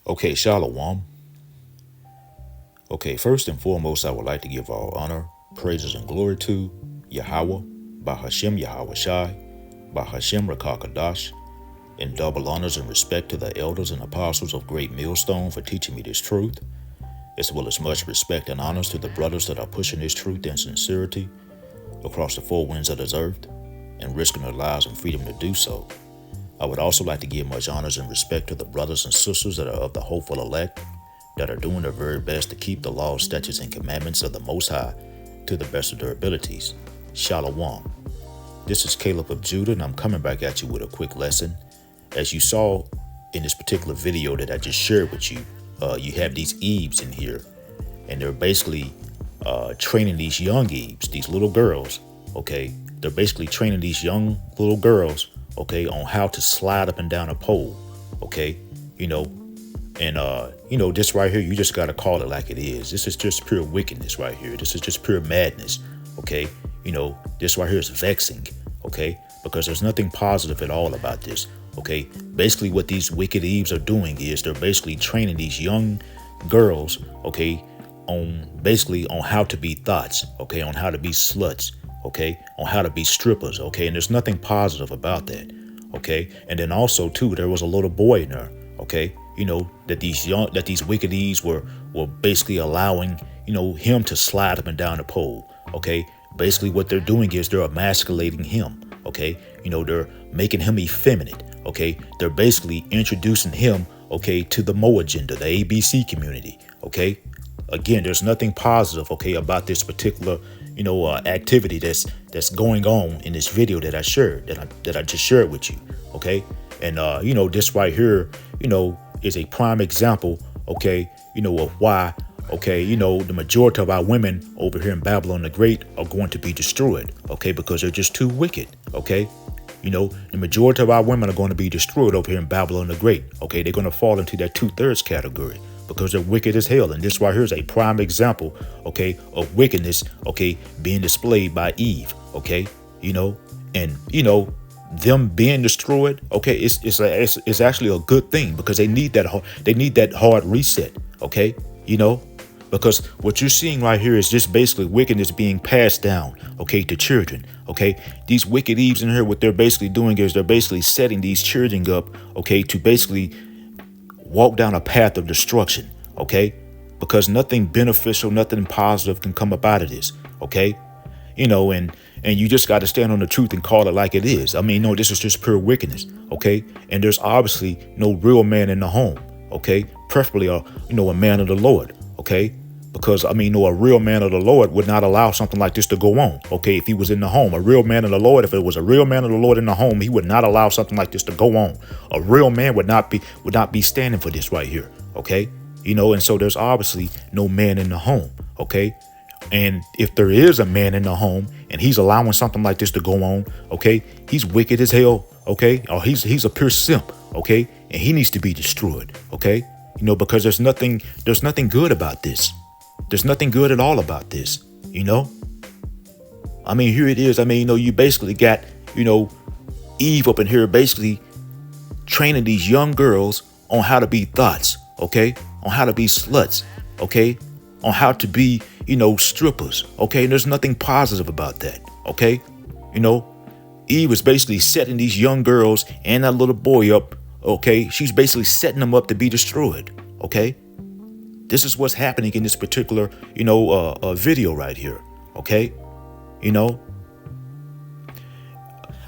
Okay, Shalom. Okay, first and foremost, I would like to give all honor, praises, and glory to Yahweh, Bahashem Yahweh Shai, Bahashem Rakakadash, and double honors and respect to the elders and apostles of Great Millstone for teaching me this truth, as well as much respect and honors to the brothers that are pushing this truth and sincerity across the four winds of this earth and risking their lives and freedom to do so. I would also like to give much honors and respect to the brothers and sisters that are of the hopeful elect, that are doing their very best to keep the laws, statutes, and commandments of the Most High to the best of their abilities. Shalom. This is Caleb of Judah, and I'm coming back at you with a quick lesson. As you saw in this particular video that I just shared with you, you have these Eves in here, and they're basically training these young Eves, these little girls, okay? They're basically training these young little girls, okay, on how to slide up and down a pole, okay? And this right here, you just got to call it like it is. This is just pure wickedness right here. This is just pure madness, okay? This right here is vexing, okay? Because there's nothing positive at all about this, okay? Basically, what these wicked Eves are doing is they're basically training these young girls, okay, on how to be thoughts, okay, on how to be sluts, okay, on how to be strippers, okay? And there's nothing positive about that, okay? And then also, too, there was a little boy in there, okay? That these wicked Eves were basically allowing, him to slide up and down the pole. Okay. Basically what they're doing is they're emasculating him. Okay. They're making him effeminate. Okay. They're basically introducing him, okay, to the Mo agenda, the ABC community. Okay. Again, there's nothing positive, okay, about this particular, activity that's going on in this video that I shared, that I just shared with you. Okay. And, this right here, is a prime example, okay, of why, okay, the majority of our women over here in Babylon the Great are going to be destroyed, okay, because they're just too wicked, okay. The majority of our women are going to be destroyed over here in Babylon the Great, okay. They're going to fall into that 2/3 category because they're wicked as hell. And this right here is a prime example, okay, of wickedness, okay, being displayed by Eve, okay, them being destroyed, okay, it's actually a good thing because they need that hard reset, okay, because what you're seeing right here is just basically wickedness being passed down, okay, to children, okay. These wicked Eves in here, what they're basically doing is they're basically setting these children up, okay, to basically walk down a path of destruction, okay, because nothing beneficial, nothing positive can come up out of this, okay. And you just got to stand on the truth and call it like it is. I mean, no, this is just pure wickedness, okay? And there's obviously no real man in the home, okay? Preferably a man of the Lord, okay? Because, a real man of the Lord would not allow something like this to go on, okay? If he was in the home, a real man of the Lord, if it was a real man of the Lord in the home, he would not allow something like this to go on. A real man would not be standing for this right here, okay? And so there's obviously no man in the home, okay? And if there is a man in the home and he's allowing something like this to go on, okay, he's wicked as hell, okay, or he's a pure simp, okay, and he needs to be destroyed, okay, because there's nothing good about this. There's nothing good at all about this, here it is. You basically got, Eve up in here basically training these young girls on how to be thoughts, okay, on how to be sluts, okay, on how to be, strippers, okay? And there's nothing positive about that, okay? Eve was basically setting these young girls and that little boy up, okay? She's basically setting them up to be destroyed, okay? This is what's happening in this particular, video right here, okay?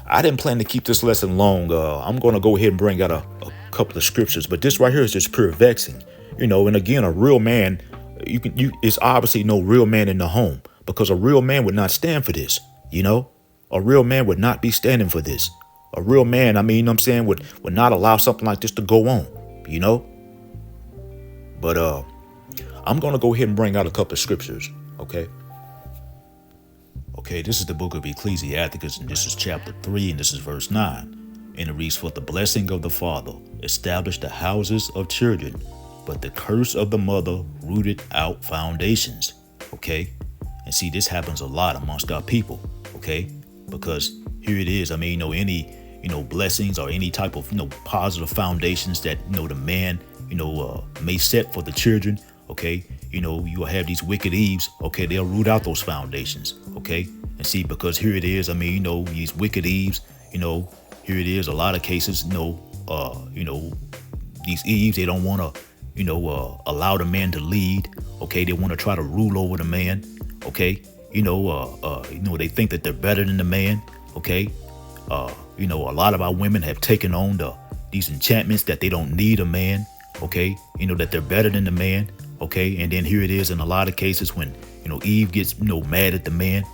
I didn't plan to keep this lesson long. I'm going to go ahead and bring out a couple of scriptures, but this right here is just pure vexing, and again, a real man, it's obviously no real man in the home because a real man would not stand for this, a real man would not be standing for this. A real man, would not allow something like this to go on, but I'm going to go ahead and bring out a couple of scriptures. Okay, this is the book of Ecclesiasticus, and this is chapter 3, and this is verse 9, and it reads, "For the blessing of the father established the houses of children, but the curse of the mother rooted out foundations." Okay. And see, this happens a lot amongst our people. Okay. Because here it is. Any blessings or any type of, positive foundations that, the man, may set for the children. Okay. You'll have these wicked Eves. Okay. They'll root out those foundations. Okay. And see, because here it is. These wicked Eves, here it is. A lot of cases, these Eves, they don't want to, allow the man to lead. Okay. They want to try to rule over the man. Okay. They think that they're better than the man. Okay. A lot of our women have taken on these enchantments that they don't need a man. Okay. That they're better than the man. Okay. And then here it is in a lot of cases when, Eve gets, mad at the man,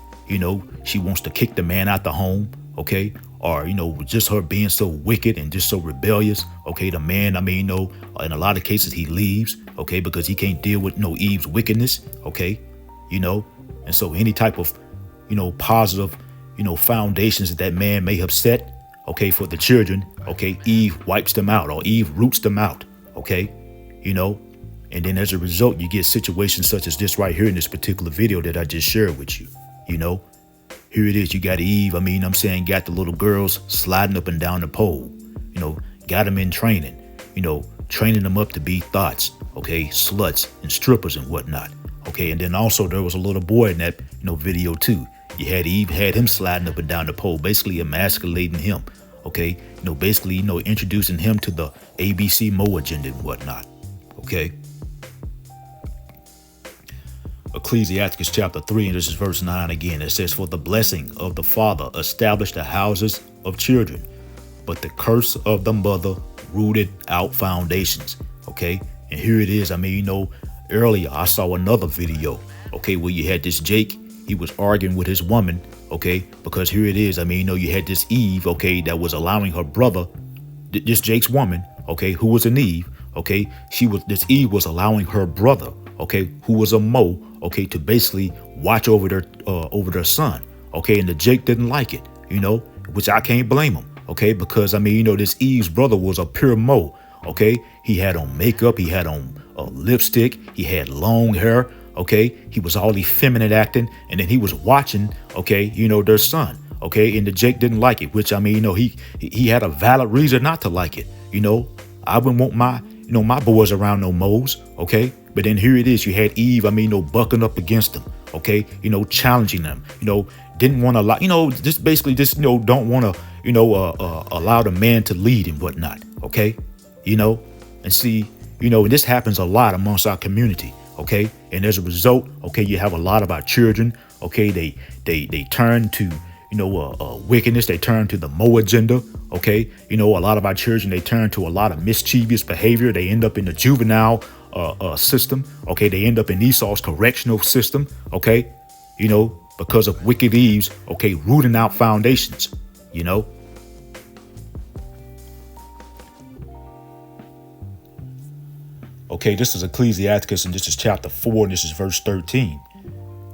she wants to kick the man out the home. Okay. Or, just her being so wicked and just so rebellious. Okay. The man, in a lot of cases he leaves. Okay. Because he can't deal with Eve's wickedness. Okay. And so any type of, positive, foundations that man may have set, okay, for the children, okay, Eve wipes them out or Eve roots them out. Okay. And then as a result, you get situations such as this right here in this particular video that I just shared with you. Here it is. You got Eve. Got the little girls sliding up and down the pole, got them in training, training them up to be thoughts. Okay. Sluts and strippers and whatnot. Okay. And then also there was a little boy in that, video too. You had Eve had him sliding up and down the pole, basically emasculating him. Okay. Basically, introducing him to the ABC Mo agenda and whatnot. Okay. Ecclesiastes chapter 3, and this is verse 9 again. It says, "For the blessing of the father established the houses of children, but the curse of the mother rooted out foundations." Okay. And here it is. Earlier I saw another video, okay, where you had this Jake. He was arguing with his woman, okay, because here it is. You had this Eve, okay, that was allowing her brother, this Jake's woman, okay, who was an Eve, okay, this Eve was allowing her brother, okay, who was a Mo, okay, to basically watch over their son, okay, and the Jake didn't like it, which I can't blame him, okay, because this Eve's brother was a pure Mo, okay, he had on makeup, he had on lipstick, he had long hair. Okay, he was all effeminate acting, and then he was watching, okay, their son, okay, and the Jake didn't like it, which he had a valid reason not to like it. I wouldn't want my boys around no Mo's, okay, but then here it is, you had Eve, bucking up against them, okay, challenging them, didn't want to allow, just basically just don't want to, allow the man to lead and whatnot, okay, and see, and this happens a lot amongst our community. Okay. And as a result, okay, you have a lot of our children. Okay. They turn to, wickedness. They turn to the Mo agenda. Okay. A lot of our children, they turn to a lot of mischievous behavior. They end up in the juvenile system. Okay. They end up in Esau's correctional system. Okay. Because of wicked Eves. Okay. Rooting out foundations, Okay, this is Ecclesiastes, and this is chapter 4, and this is verse 13.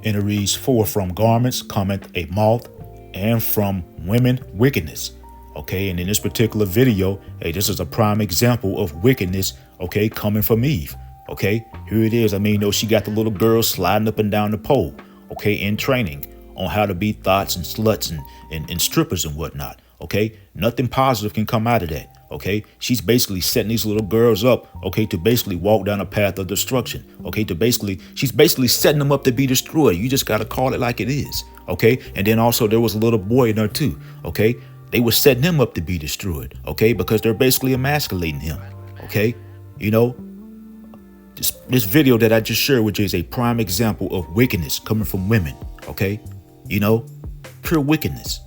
And it reads, "For from garments cometh a moth, and from women wickedness." Okay, and in this particular video, hey, this is a prime example of wickedness, okay, coming from Eve. Okay, here it is. She got the little girl sliding up and down the pole, okay, in training on how to be thoughts and sluts and strippers and whatnot. Okay, nothing positive can come out of that. Okay, she's basically setting these little girls up, okay, to basically walk down a path of destruction. Okay, she's basically setting them up to be destroyed. You just got to call it like it is. Okay, and then also there was a little boy in there too. Okay, they were setting him up to be destroyed. Okay, because they're basically emasculating him. Okay, this video that I just shared with you is a prime example of wickedness coming from women. Okay, pure wickedness.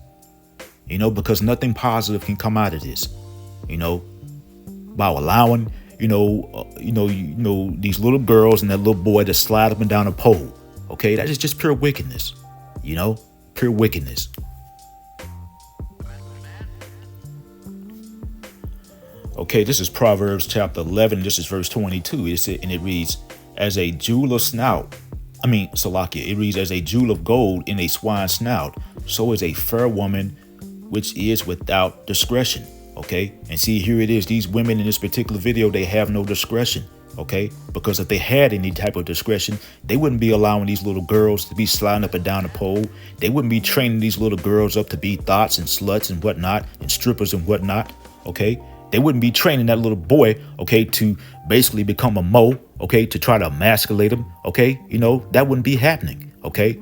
Because nothing positive can come out of this. By allowing, these little girls and that little boy to slide up and down a pole. Okay, that is just pure wickedness. Pure wickedness. Okay, this is Proverbs chapter 11. This is verse 22. It reads, "As a jewel of snout." Salakia. It reads, "As a jewel of gold in a swine's snout, so is a fair woman which is without discretion." Okay. And see, here it is. These women in this particular video, they have no discretion. okay? Because if they had any type of discretion, they wouldn't be allowing these little girls to be sliding up and down the pole. They wouldn't be training these little girls up to be thoughts and sluts and whatnot and strippers and whatnot, okay? They wouldn't be training that little boy, okay, to basically become a mo, okay, to try to emasculate him, okay? That wouldn't be happening, okay?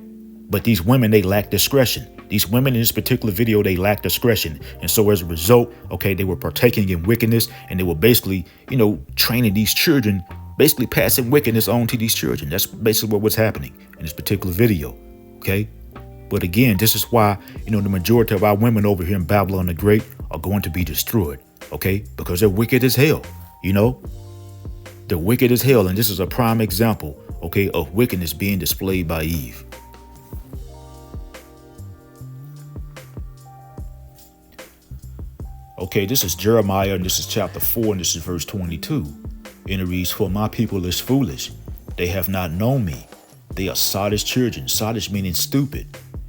But these women, they lack discretion. These women in this particular video, they lack discretion. And so as a result, okay, they were partaking in wickedness, and they were basically, training these children, basically passing wickedness on to these children. That's basically what was happening in this particular video, okay? But again, this is why, the majority of our women over here in Babylon the Great are going to be destroyed, okay? Because they're wicked as hell, They're wicked as hell, and this is a prime example, okay, of wickedness being displayed by Eve. Okay, this is Jeremiah, and this is chapter 4, and this is verse 22. And it reads, "For my people is foolish. They have not known me. They are sottish children." Sottish meaning stupid.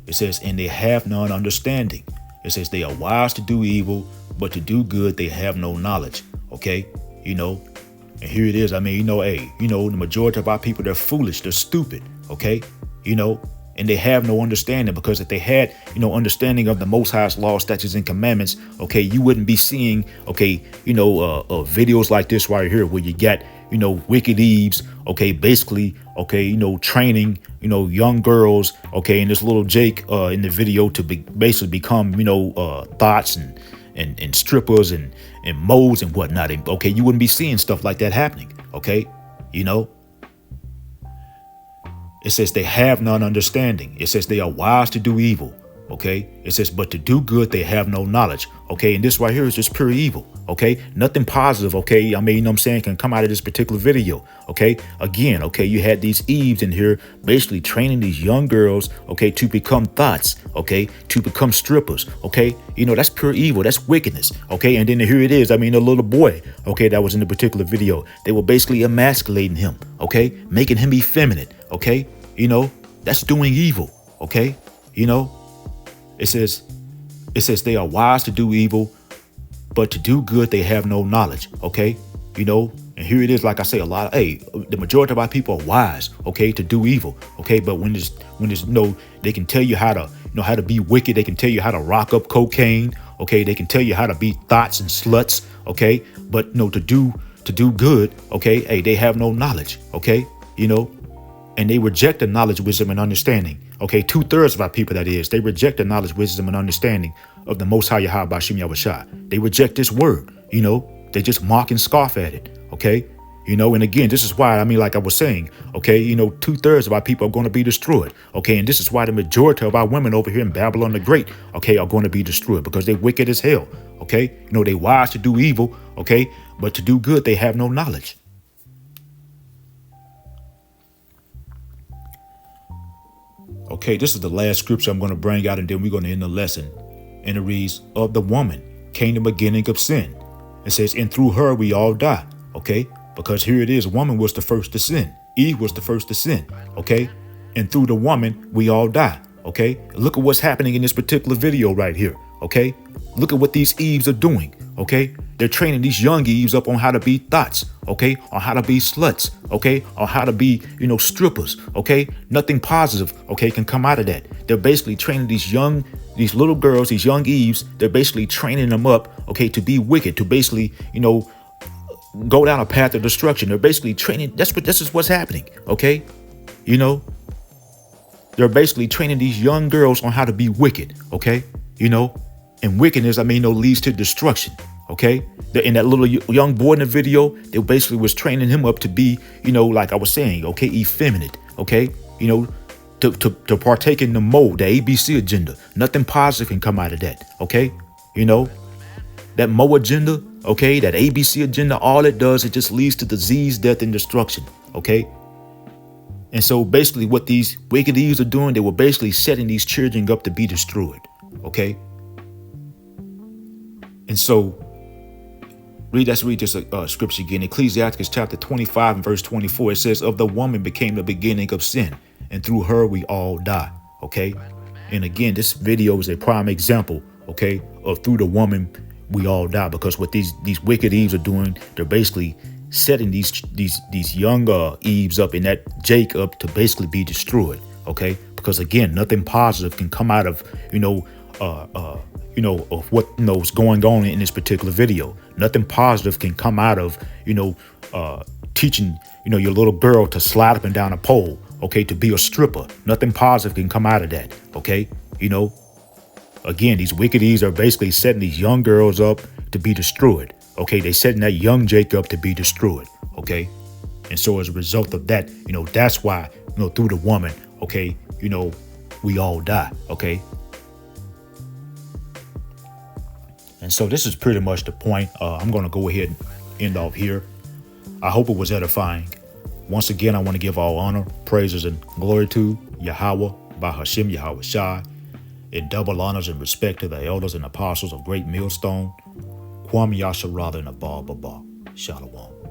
It says, "And they have none understanding." It says, "They are wise to do evil, but to do good they have no knowledge." Okay, and here it is. I mean, the majority of our people, they're foolish. They're stupid. Okay, and they have no understanding, because if they had, understanding of the Most High's law, statutes, and commandments, okay, you wouldn't be seeing, okay, videos like this right here, where you got, wicked Eves, okay, basically, okay, training, young girls, okay, and this little Jake in the video to basically become, thoughts and strippers and modes and whatnot. And, okay, you wouldn't be seeing stuff like that happening, okay, It says they have none understanding. It says they are wise to do evil. Okay. It says, but to do good, they have no knowledge. Okay. And this right here is just pure evil. Okay. Nothing positive. Okay. I mean, can come out of this particular video. Okay. Again, okay. You had these Eves in here basically training these young girls, okay, to become thoughts. Okay. To become strippers. Okay. That's pure evil. That's wickedness. Okay. And then here it is. I mean, a little boy, okay, that was in the particular video. They were basically emasculating him. Okay. Making him effeminate. Okay. That's doing evil. Okay. It says they are wise to do evil, but to do good, they have no knowledge. Okay. And here it is. Like I say, the majority of our people are wise. Okay. To do evil. Okay. But when there's they can tell you how to be wicked. They can tell you how to rock up cocaine. Okay. They can tell you how to be thoughts and sluts. Okay. But to do good. Okay. Hey, they have no knowledge. Okay. And they reject the knowledge, wisdom, and understanding. Okay, 2/3 of our people, that is, they reject the knowledge, wisdom, and understanding of the Most High Yahweh Bashim Yahushua. They reject this word. They just mock and scoff at it. Okay, and again, this is why, like I was saying, okay, 2/3 of our people are going to be destroyed. Okay, and this is why the majority of our women over here in Babylon the Great, okay, are going to be destroyed, because they're wicked as hell. Okay, they wise to do evil. Okay, but to do good, they have no knowledge. Okay, this is the last scripture I'm going to bring out, and then we're going to end the lesson. And it reads, "Of the woman came the beginning of sin." It says, "And through her we all die." Okay, because here it is. Woman was the first to sin. Eve was the first to sin. Okay, and through the woman we all die. Okay, look at what's happening in this particular video right here. Okay, look at what these Eves are doing. Okay, they're training these young Eves up on how to be thoughts. Okay, on how to be sluts. Okay, on how to be, strippers. Okay, nothing positive, okay, can come out of that. They're basically training these little girls, these young Eves. They're basically training them up, okay, to be wicked, to basically, go down a path of destruction. They're basically training. This is what's happening. Okay, they're basically training these young girls on how to be wicked. Okay, and wickedness, leads to destruction. Okay, and that little young boy in the video, they basically was training him up to be, like I was saying, okay, effeminate. Okay, to partake in the mode, the ABC agenda. Nothing positive can come out of that. Okay, that Mo agenda, okay, that ABC agenda, all it does, it just leads to disease, death, and destruction. Okay. And so basically what these wicked Eves are doing, they were basically setting these children up to be destroyed. Okay. And so let's read this scripture again. Ecclesiastes chapter 25 and verse 24. It says, "Of the woman became the beginning of sin, and through her we all die." Okay. And again, this video is a prime example, of through the woman we all die, because what these wicked Eves are doing, they're basically setting these young Eves up and that Jake up to basically be destroyed. Okay, because again, nothing positive can come out of of what is going on in this particular video. Nothing positive can come out of teaching your little girl to slide up and down a pole. Okay, to be a stripper. Nothing positive can come out of that. Okay, again, these wicked Eves are basically setting these young girls up to be destroyed. Okay, they setting that young Jake up to be destroyed. Okay, and so as a result of that, that's why through the woman, okay, we all die. Okay, and so this is pretty much the point. I'm gonna go ahead and end off here. I hope it was edifying. Once again, I want to give all honor, praises, and glory to Yahweh by Hashem Yahweh Shai, and double honors and respect to the elders and apostles of Great Millstone, Kwam Yasharada and Abba Baba. Shalom.